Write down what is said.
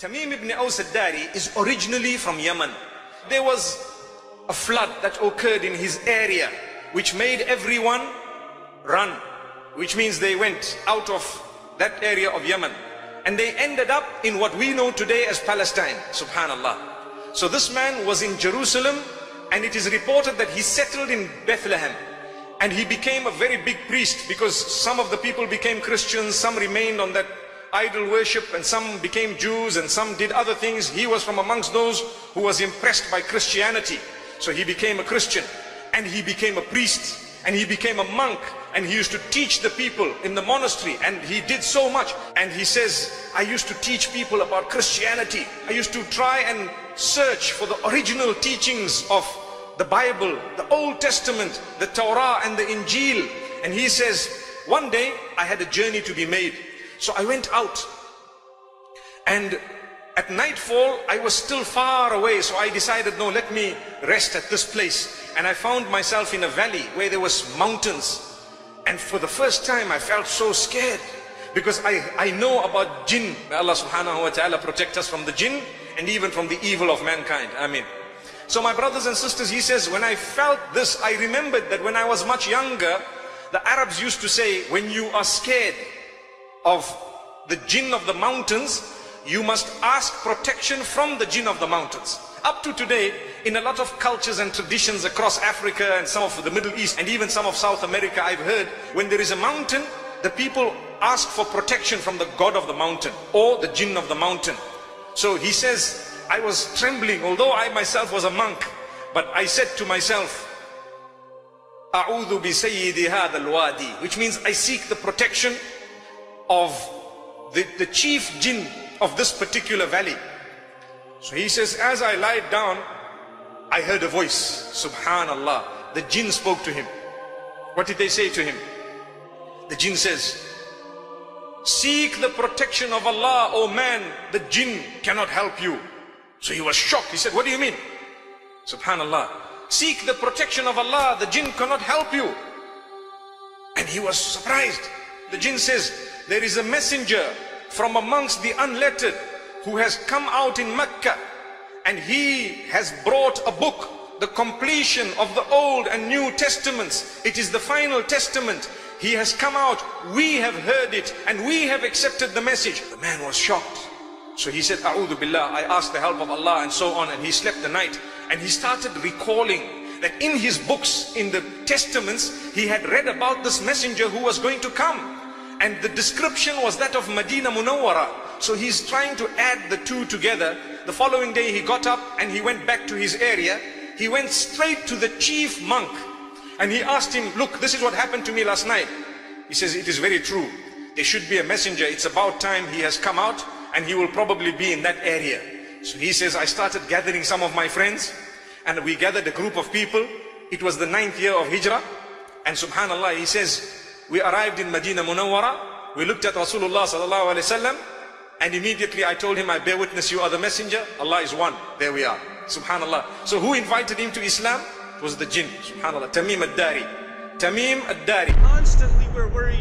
Tamim ibn Aus al-Dari is originally from Yemen. There was a flood that occurred in his area which made everyone run, which means they went out of that area of Yemen and they ended up in what we know today as Palestine. Subhanallah. So this man was in Jerusalem, and it is reported that he settled in Bethlehem and he became a very big priest, because some of the people became Christians, some remained on that idol worship, and some became Jews, and some did other things. He was from amongst those who was impressed by Christianity. So he became a Christian, and he became a priest, and he became a monk, and he used to teach the people in the monastery, and he did so much. And he says, I used to teach people about Christianity. I used to try and search for the original teachings of the Bible, the Old Testament, the Torah and the Injil. And he says, one day I had a journey to be made. So I went out, and at nightfall I was still far away. So I decided, no, let me rest at this place. And I found myself in a valley where there was mountains. And for the first time I felt so scared, because I know about jinn. May Allah subhanahu wa ta'ala protect us from the jinn and even from the evil of mankind. Ameen. So my brothers and sisters, he says, when I felt this, I remembered that when I was much younger, the Arabs used to say, when you are scared of the jinn of the mountains, you must ask protection from the jinn of the mountains. Up to today, in a lot of cultures and traditions across Africa and some of the Middle East and even some of South America, I've heard, when there is a mountain, the people ask for protection from the god of the mountain or the jinn of the mountain. So he says, I was trembling, although I myself was a monk, but I said to myself, A'udhu bi sayyidi hadha al-wadi, which means I seek the protection of the chief jinn of this particular valley. So he says, as I lied down, I heard a voice. Subhanallah. The jinn spoke to him. What did they say to him? The jinn says, seek the protection of Allah, O man, the jinn cannot help you. So he was shocked. He said, what do you mean? Subhanallah. Seek the protection of Allah, the jinn cannot help you. And he was surprised. The jinn says, there is a messenger from amongst the unlettered who has come out in Mecca, and he has brought a book, the completion of the Old and New Testaments. It is the final testament. He has come out, we have heard it, and we have accepted the message. The man was shocked. So he said, A'udhu Billah, I asked the help of Allah, and so on, and he slept the night. And he started recalling that in his books, in the testaments, he had read about this messenger who was going to come. And the description was that of Medina Munawwara. So he's trying to add the two together. The following day he got up and he went back to his area. He went straight to the chief monk and he asked him, look, this is what happened to me last night. He says, it is very true. There should be a messenger. It's about time he has come out, and he will probably be in that area. So he says, I started gathering some of my friends, and we gathered a group of people. It was the 9th year of Hijrah. And subhanallah, he says, we arrived in Medina Munawwara. We looked at Rasulullah sallallahu alaihi wasallam, and immediately I told him, I bear witness you are the messenger. Allah is one. There we are. Subhanallah. So who invited him to Islam? It was the jinn. Subhanallah. Tamim al-Dari. Tamim al-Dari. Constantly we're worried.